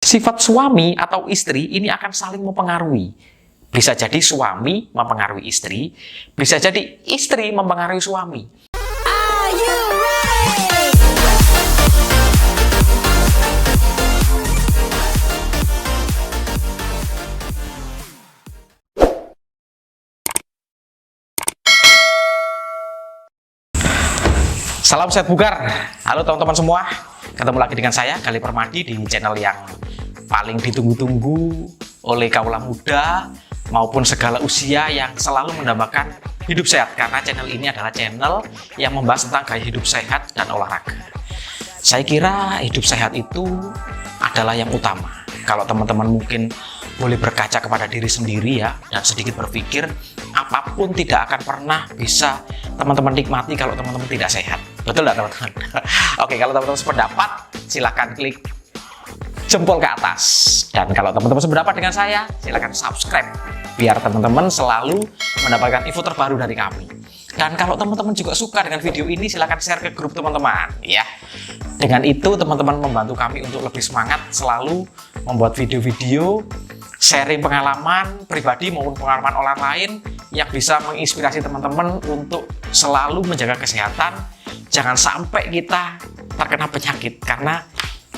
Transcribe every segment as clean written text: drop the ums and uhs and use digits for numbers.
Sifat suami atau istri ini akan saling mempengaruhi. Bisa jadi suami mempengaruhi istri, bisa jadi istri mempengaruhi suami. Salam sehat bugar. Halo teman-teman semua. Ketemu lagi dengan saya, Gali Permadi, di channel yang paling ditunggu-tunggu oleh kaula muda maupun segala usia yang selalu mendambakan hidup sehat. Karena channel ini adalah channel yang membahas tentang gaya hidup sehat dan olahraga. Saya kira hidup sehat itu adalah yang utama. Kalau teman-teman mungkin boleh berkaca kepada diri sendiri ya, dan sedikit berpikir, apapun tidak akan pernah bisa teman-teman nikmati kalau teman-teman tidak sehat. Betul nggak teman-teman? Oke, kalau teman-teman sependapat, silahkan klik jempol ke atas. Dan kalau teman-teman sependapat dengan saya, silahkan subscribe, biar teman-teman selalu mendapatkan info terbaru dari kami. Dan kalau teman-teman juga suka dengan video ini, silahkan share ke grup teman-teman ya. Dengan itu teman-teman membantu kami untuk lebih semangat selalu membuat video-video sharing pengalaman pribadi maupun pengalaman orang lain yang bisa menginspirasi teman-teman untuk selalu menjaga kesehatan. Jangan sampai kita terkena penyakit karena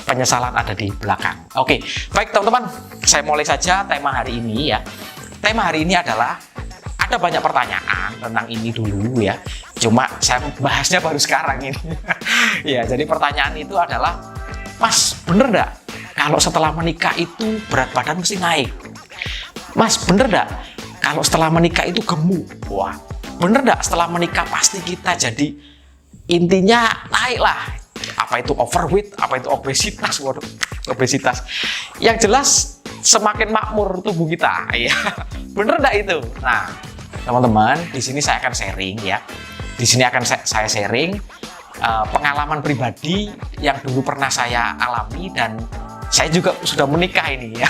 penyesalan ada di belakang. Oke, baik teman-teman, saya mulai saja tema hari ini ya. Tema hari ini adalah ada banyak pertanyaan tentang ini dulu ya. Cuma saya bahasnya baru sekarang ini. Ya, jadi pertanyaan itu adalah, Mas, bener nggak kalau setelah menikah itu berat badan mesti naik? Mas, bener nggak kalau setelah menikah itu gemuk? Wah, bener nggak setelah menikah pasti kita jadi intinya naik lah? Apa itu overweight? Apa itu obesitas? Waduh, obesitas. Yang jelas semakin makmur tubuh kita, ya. Bener nggak itu? Nah, teman-teman, di sini saya akan sharing ya. Di sini akan saya sharing pengalaman pribadi yang dulu pernah saya alami, dan saya juga sudah menikah ini ya.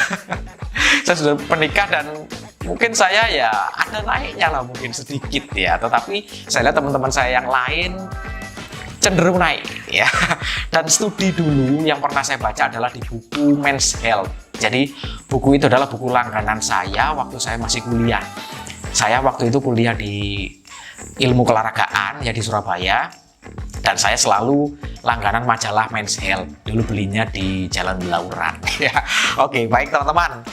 Saya sudah menikah dan mungkin saya ya ada naiknya lah mungkin sedikit ya. Tetapi saya lihat teman-teman saya yang lain cenderung naik ya. Dan studi dulu yang pernah saya baca adalah di buku Men's Health. Jadi buku itu adalah buku langganan saya waktu saya masih kuliah. Saya waktu itu kuliah di ilmu keolahragaan ya di Surabaya, dan saya selalu langganan majalah Men's Health. Dulu belinya di Jalan Belauran ya. Oke, baik teman-teman.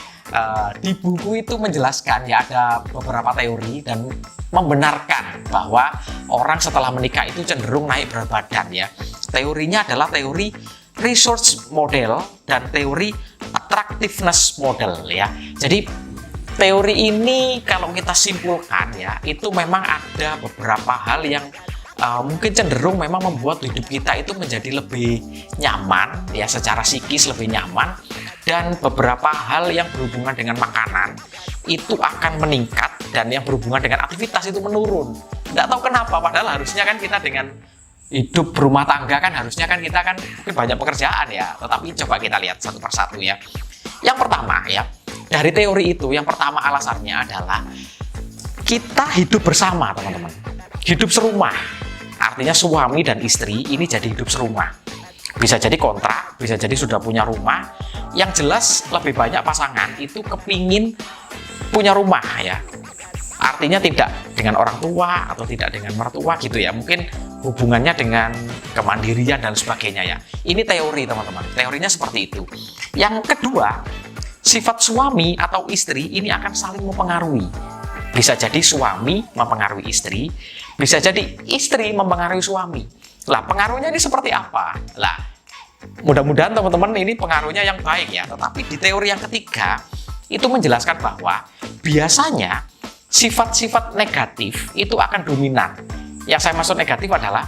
Di buku itu menjelaskan ya, ada beberapa teori dan membenarkan bahwa orang setelah menikah itu cenderung naik berat badan ya. Teorinya adalah teori research model dan teori attractiveness model ya. Jadi teori ini kalau kita simpulkan ya, itu memang ada beberapa hal yang mungkin cenderung memang membuat hidup kita itu menjadi lebih nyaman ya, secara psikis lebih nyaman, dan beberapa hal yang berhubungan dengan makanan itu akan meningkat, dan yang berhubungan dengan aktivitas itu menurun. Nggak tahu kenapa, padahal harusnya kan kita dengan hidup berumah tangga kan harusnya kan kita kan mungkin banyak pekerjaan ya, tetapi coba kita lihat satu persatu ya. Yang pertama ya, dari teori itu yang pertama alasannya adalah kita hidup bersama teman-teman, hidup serumah. Artinya suami dan istri ini jadi hidup serumah. Bisa jadi kontrak, bisa jadi sudah punya rumah. Yang jelas lebih banyak pasangan itu kepingin punya rumah ya. Artinya tidak dengan orang tua atau tidak dengan mertua gitu ya. Mungkin hubungannya dengan kemandirian dan sebagainya ya. Ini teori teman-teman. Teorinya seperti itu. Yang kedua, sifat suami atau istri ini akan saling mempengaruhi. Bisa jadi suami mempengaruhi istri, bisa jadi istri mempengaruhi suami. Lah, pengaruhnya ini seperti apa? Lah, mudah-mudahan teman-teman ini pengaruhnya yang baik ya. Tetapi di teori yang ketiga itu menjelaskan bahwa biasanya sifat-sifat negatif itu akan dominan. Yang saya maksud negatif adalah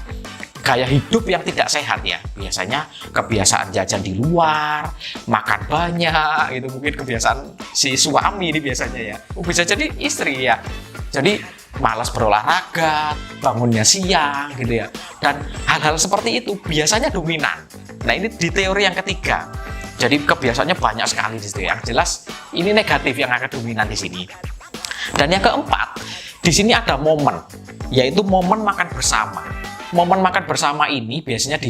gaya hidup yang tidak sehat ya. Biasanya kebiasaan jajan di luar, makan banyak, itu mungkin kebiasaan si suami ini biasanya ya. Bisa jadi istri ya. Jadi malas berolahraga, bangunnya siang gitu ya. Dan hal-hal seperti itu biasanya dominan. Nah, ini di teori yang ketiga. Jadi kebiasaannya banyak sekali di situ. Yang jelas ini negatif yang akan dominan di sini. Dan yang keempat, di sini ada momen, yaitu momen makan bersama. Momen makan bersama ini biasanya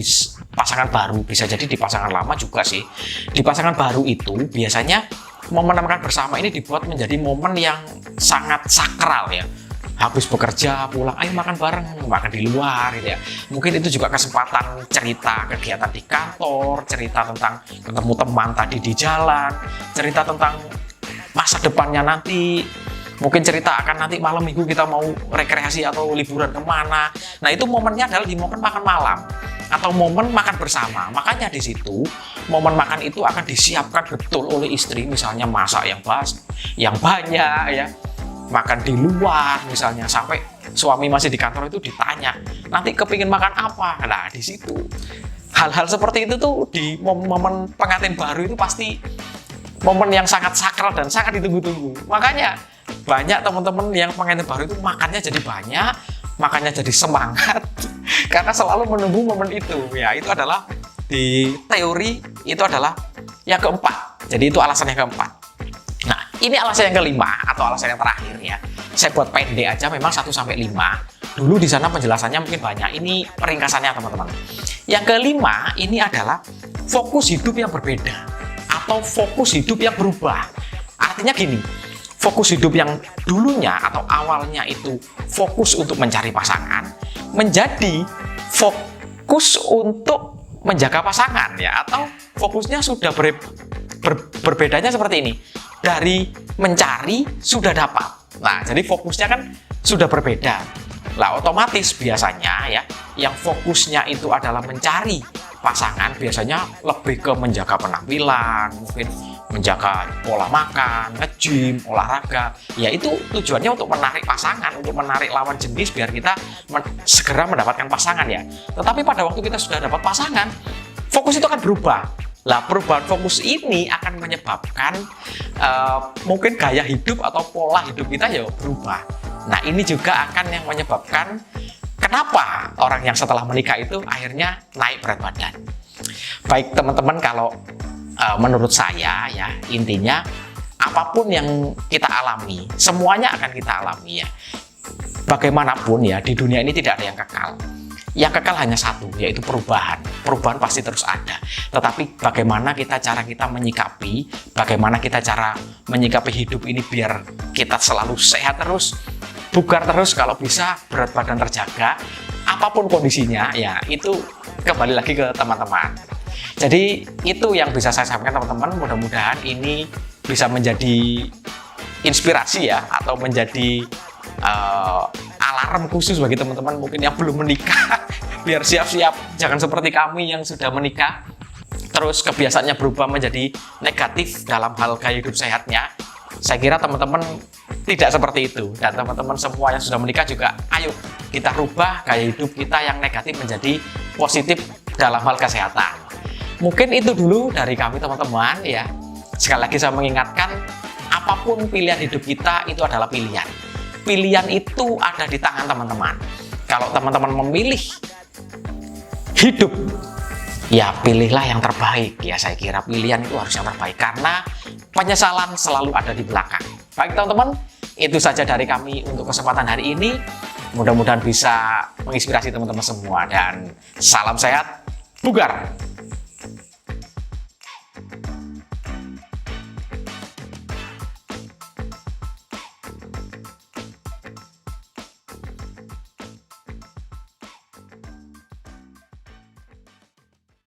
pasangan baru, bisa jadi di pasangan lama juga sih. Di pasangan baru itu biasanya momen makan bersama ini dibuat menjadi momen yang sangat sakral ya. Habis bekerja pulang, ayo makan bareng, makan di luar gitu ya. Mungkin itu juga kesempatan cerita kegiatan di kantor, cerita tentang ketemu teman tadi di jalan, cerita tentang masa depannya nanti. Mungkin cerita akan nanti malam minggu kita mau rekreasi atau liburan kemana. Nah itu momennya adalah di momen makan malam atau momen makan bersama. Makanya di situ momen makan itu akan disiapkan betul oleh istri, misalnya masak yang banyak ya, makan di luar misalnya, sampai suami masih di kantor itu ditanya nanti kepingin makan apa. Nah di situ hal-hal seperti itu tuh di momen pengantin baru itu pasti momen yang sangat sakral dan sangat ditunggu-tunggu. Makanya banyak teman-teman yang pengantin baru itu makannya jadi banyak, makannya jadi semangat karena selalu menunggu momen itu ya. Itu adalah di teori itu adalah yang keempat. Jadi itu alasan yang keempat. Nah ini alasan yang kelima atau alasan yang terakhir ya. Saya buat pendek aja, memang 1 sampai 5. Dulu di sana penjelasannya mungkin banyak. Ini ringkasannya teman-teman. Yang kelima ini adalah fokus hidup yang berbeda atau fokus hidup yang berubah. Artinya gini, fokus hidup yang dulunya atau awalnya itu fokus untuk mencari pasangan menjadi fokus untuk menjaga pasangan ya, atau fokusnya sudah berbedanya seperti ini. Dari mencari sudah dapat. Nah, jadi fokusnya kan sudah berbeda. Lah otomatis biasanya ya yang fokusnya itu adalah mencari pasangan biasanya lebih ke menjaga penampilan, mungkin menjaga pola makan, nge-gym, olahraga. Ya itu tujuannya untuk menarik pasangan, untuk menarik lawan jenis biar kita segera mendapatkan pasangan ya. Tetapi pada waktu kita sudah dapat pasangan, fokus itu akan berubah. Lah perubahan fokus ini akan menyebabkan mungkin gaya hidup atau pola hidup kita ya berubah. Nah ini juga akan yang menyebabkan kenapa orang yang setelah menikah itu akhirnya naik berat badan. Baik teman-teman, kalau menurut saya ya intinya apapun yang kita alami, semuanya akan kita alami ya. Bagaimanapun ya di dunia ini tidak ada yang kekal. Yang kekal hanya satu, yaitu perubahan. Perubahan pasti terus ada. Tetapi bagaimana cara kita menyikapi, bagaimana cara menyikapi hidup ini biar kita selalu sehat terus, bugar terus, kalau bisa berat badan terjaga, apapun kondisinya, ya itu kembali lagi ke teman-teman. Jadi itu yang bisa saya sampaikan teman-teman. Mudah-mudahan ini bisa menjadi inspirasi ya, atau menjadi alarm khusus bagi teman-teman mungkin yang belum menikah biar siap-siap, jangan seperti kami yang sudah menikah terus kebiasaannya berubah menjadi negatif dalam hal gaya hidup sehatnya. Saya kira teman-teman tidak seperti itu, dan teman-teman semua yang sudah menikah juga ayo kita rubah gaya hidup kita yang negatif menjadi positif dalam hal kesehatan. Mungkin itu dulu dari kami teman-teman ya. Sekali lagi saya mengingatkan, apapun pilihan hidup kita itu adalah pilihan. Pilihan itu ada di tangan teman-teman. Kalau teman-teman memilih hidup, ya pilihlah yang terbaik. Ya saya kira pilihan itu harus yang terbaik, karena penyesalan selalu ada di belakang. Baik teman-teman, itu saja dari kami untuk kesempatan hari ini. Mudah-mudahan bisa menginspirasi teman-teman semua, dan salam sehat, bugar!